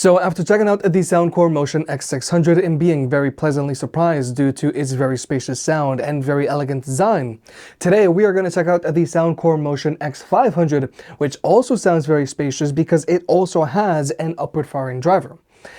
So after checking out the Soundcore Motion X600 and being very pleasantly surprised due to its very spacious sound and very elegant design, today we are going to check out the Soundcore Motion X500, which also sounds very spacious because it also has an upward firing driver.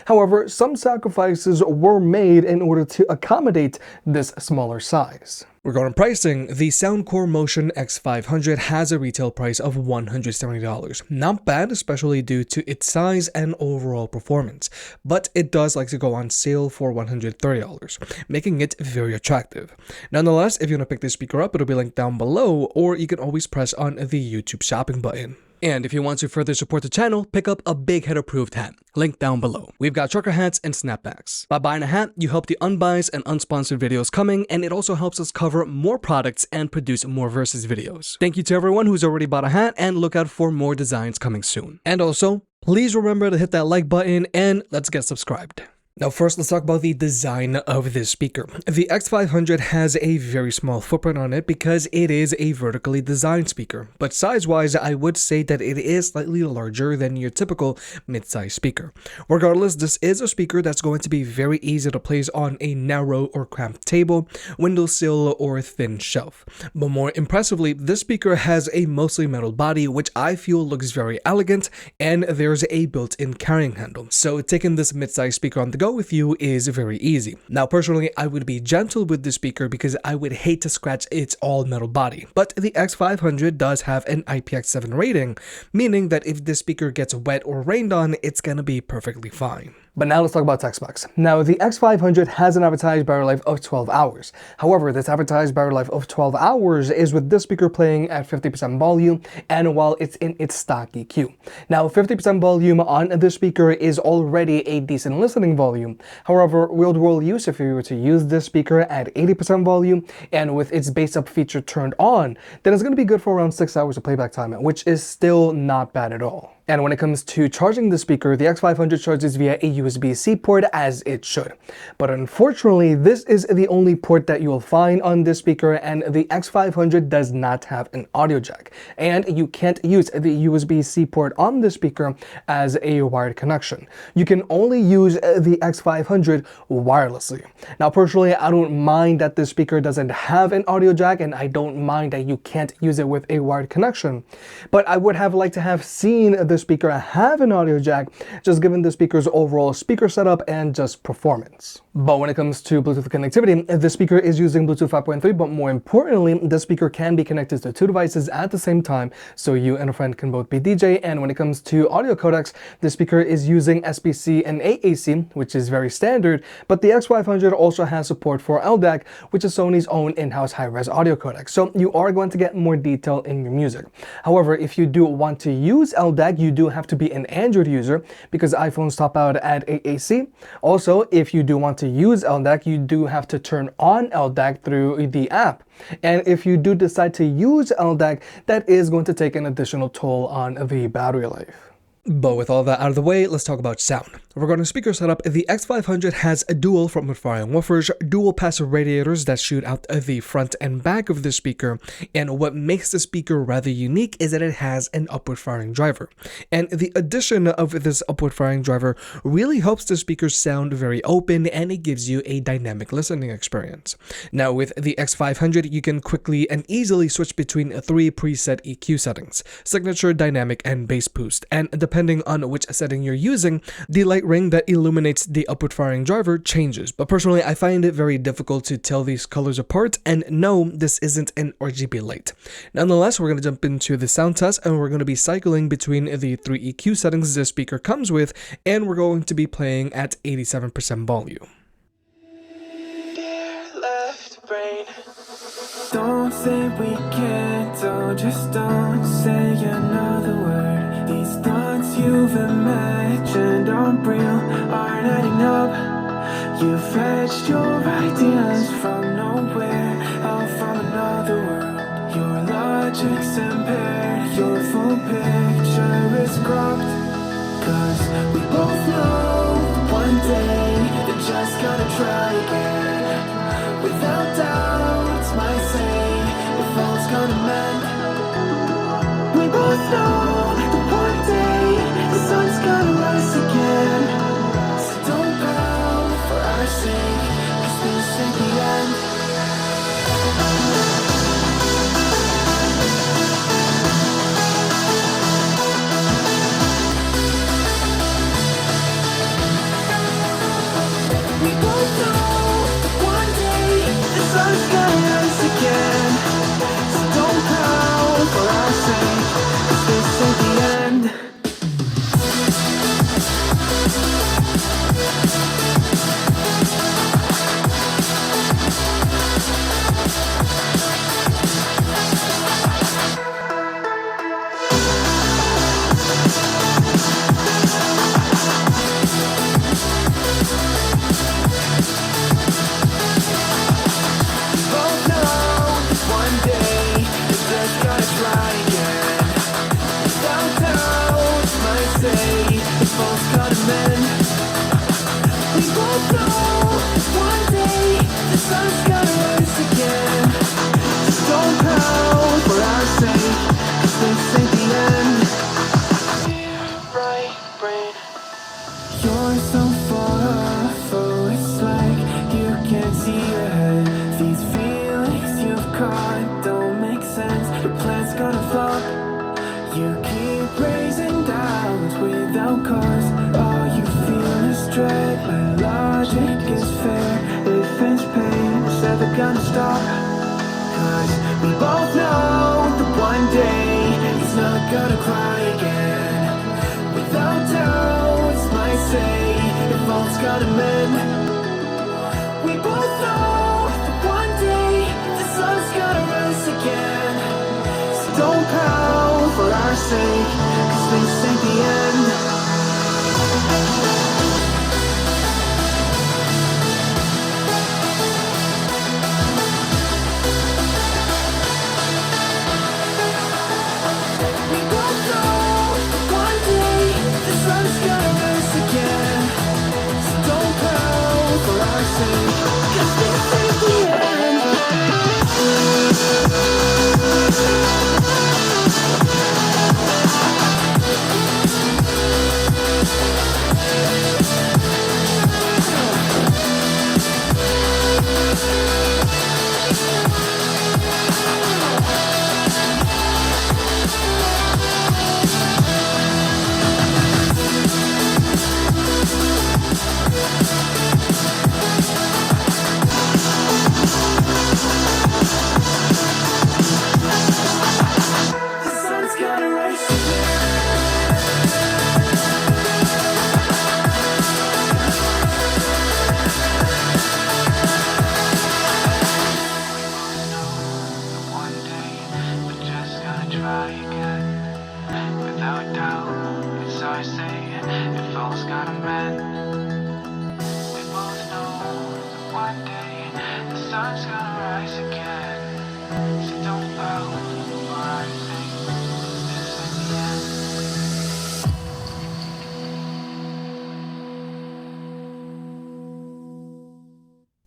However, some sacrifices were made in order to accommodate this smaller size. Regarding pricing, the Soundcore Motion X500 has a retail price of $170. Not bad, especially due to its size and overall performance, but it does like to go on sale for $130, making it very attractive. Nonetheless, if you want to pick this speaker up, it'll be linked down below, or you can always press on the YouTube shopping button. And if you want to further support the channel, pick up a Big Head approved hat, link down below. We've got trucker hats and snapbacks. By buying a hat, you help the unbiased and unsponsored videos coming, and it also helps us cover more products and produce more versus videos. Thank you to everyone who's already bought a hat, and look out for more designs coming soon. And also, please remember to hit that like button, and let's get subscribed. Now first, let's talk about the design of this speaker. The X500 has a very small footprint on it because it is a vertically designed speaker, but size-wise, I would say that it is slightly larger than your typical mid-size speaker. Regardless, this is a speaker that's going to be very easy to place on a narrow or cramped table, windowsill, or thin shelf. But more impressively, this speaker has a mostly metal body, which I feel looks very elegant, and there's a built-in carrying handle. So taking this mid-size speaker on the go with you is very easy. Now personally, I would be gentle with this speaker because I would hate to scratch its all metal body, but the X500 does have an IPX7 rating, meaning that if this speaker gets wet or rained on, it's gonna be perfectly fine. But now let's talk about tech specs. Now, the X500 has an advertised battery life of 12 hours. However, this advertised battery life of 12 hours is with this speaker playing at 50% volume and while it's in its stock EQ. Now, 50% volume on this speaker is already a decent listening volume. However, real-world use, if you were to use this speaker at 80% volume and with its bass up feature turned on, then it's going to be good for around 6 hours of playback time, which is still not bad at all. And when it comes to charging the speaker, the X500 charges via a USB-C port as it should. But unfortunately, this is the only port that you will find on this speaker, and the X500 does not have an audio jack. And you can't use the USB-C port on this speaker as a wired connection. You can only use the X500 wirelessly. Now personally, I don't mind that this speaker doesn't have an audio jack, and I don't mind that you can't use it with a wired connection. But I would have liked to have seen the speaker have an audio jack, just given the speaker's overall speaker setup and just performance. But when it comes to Bluetooth connectivity, the speaker is using Bluetooth 5.3, but more importantly, the speaker can be connected to two devices at the same time, so you and a friend can both be DJ. And when it comes to audio codecs, the speaker is using SBC and AAC, which is very standard, but the X500 also has support for LDAC, which is Sony's own in-house high-res audio codec, so you are going to get more detail in your music. However, if you do want to use LDAC, you do have to be an Android user because iPhones top out at AAC. Also, if you do want to use LDAC, you do have to turn on LDAC through the app. And if you do decide to use LDAC, that is going to take an additional toll on the battery life. But with all that out of the way, let's talk about sound. Regarding speaker setup, the X500 has a dual front firing woofers, dual passive radiators that shoot out the front and back of the speaker, and what makes the speaker rather unique is that it has an upward firing driver. And the addition of this upward firing driver really helps the speaker sound very open, and it gives you a dynamic listening experience. Now with the X500, you can quickly and easily switch between 3 preset EQ settings: signature, dynamic, and bass boost. And depending on which setting you're using, the light ring that illuminates the upward firing driver changes. But personally, I find it very difficult to tell these colors apart, and no, this isn't an RGB light. Nonetheless, we're going to jump into the sound test, and we're going to be cycling between the 3 EQ settings this speaker comes with, and we're going to be playing at 87% volume. Don't say we can't, oh, just don't say another word. These thoughts you've imagined aren't real, aren't adding up. You fetched your ideas from nowhere, out from another world. Your logic's impaired, your full picture is cropped. Cause we both know one day they're just gonna try again. Without doubt, might say if all's gonna mend. We both know that one day the sun's gonna rise again. say if all's gotta mend. We both know that one day the sun's gotta rise again. So don't pout for our sake, 'cause this ain't the end.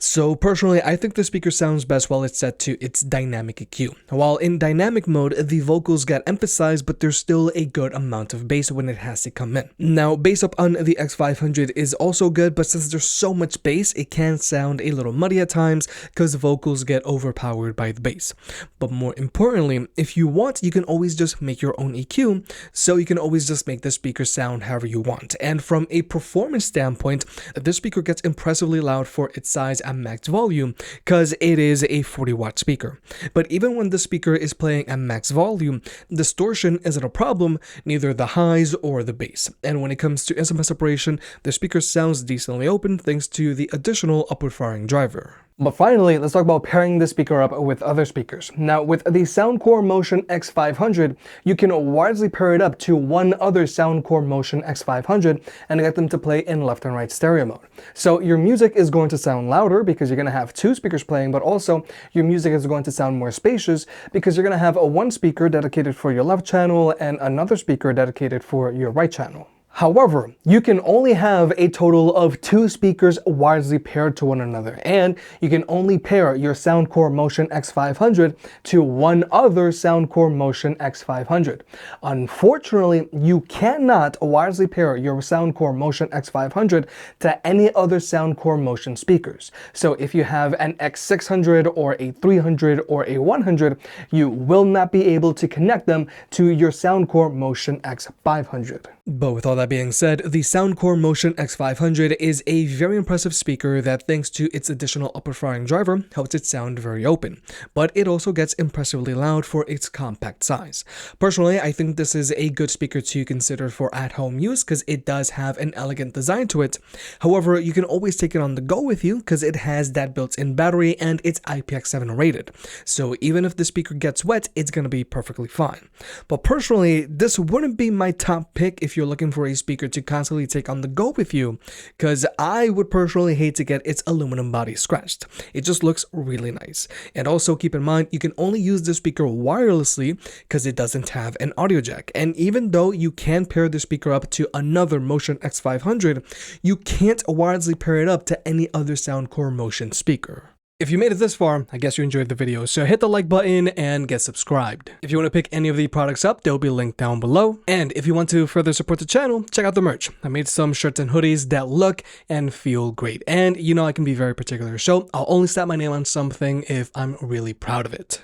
So personally, I think the speaker sounds best while it's set to its dynamic EQ. While in dynamic mode, the vocals get emphasized, but there's still a good amount of bass when it has to come in. Now, bass up on the X500 is also good, but since there's so much bass, it can sound a little muddy at times because the vocals get overpowered by the bass. But more importantly, if you want, you can always just make your own EQ, so you can always just make the speaker sound however you want. And from a performance standpoint, this speaker gets impressively loud for its size and max volume because it is a 40-watt speaker. But even when the speaker is playing at max volume, distortion isn't a problem, neither the highs or the bass. And when it comes to instrument separation, the speaker sounds decently open thanks to the additional upward firing driver. But finally, let's talk about pairing the speaker up with other speakers. Now, with the Soundcore Motion X500, you can wirelessly pair it up to one other Soundcore Motion X500 and get them to play in left and right stereo mode. So your music is going to sound louder because you're going to have two speakers playing, but also your music is going to sound more spacious because you're going to have one speaker dedicated for your left channel and another speaker dedicated for your right channel. However, you can only have a total of two speakers wirelessly paired to one another, and you can only pair your Soundcore Motion X500 to one other Soundcore Motion X500. Unfortunately, you cannot wirelessly pair your Soundcore Motion X500 to any other Soundcore Motion speakers. So if you have an X600 or a 300 or a 100, you will not be able to connect them to your Soundcore Motion X500. But with all that being said, the Soundcore Motion X500 is a very impressive speaker that, thanks to its additional upward firing driver, helps it sound very open. But it also gets impressively loud for its compact size. Personally, I think this is a good speaker to consider for at-home use because it does have an elegant design to it. However, you can always take it on the go with you because it has that built-in battery and it's IPX7 rated. So even if the speaker gets wet, it's going to be perfectly fine. But personally, this wouldn't be my top pick if you're looking for a speaker to constantly take on the go with you, because I would personally hate to get its aluminum body scratched. It just looks really nice. And also keep in mind, you can only use the speaker wirelessly because it doesn't have an audio jack. And even though you can pair the speaker up to another Motion X500, you can't wirelessly pair it up to any other Soundcore Motion speaker. If you made it this far, I guess you enjoyed the video, so hit the like button and get subscribed. If you want to pick any of the products up, they'll be linked down below. And if you want to further support the channel, check out the merch. I made some shirts and hoodies that look and feel great. And you know I can be very particular, so I'll only slap my name on something if I'm really proud of it.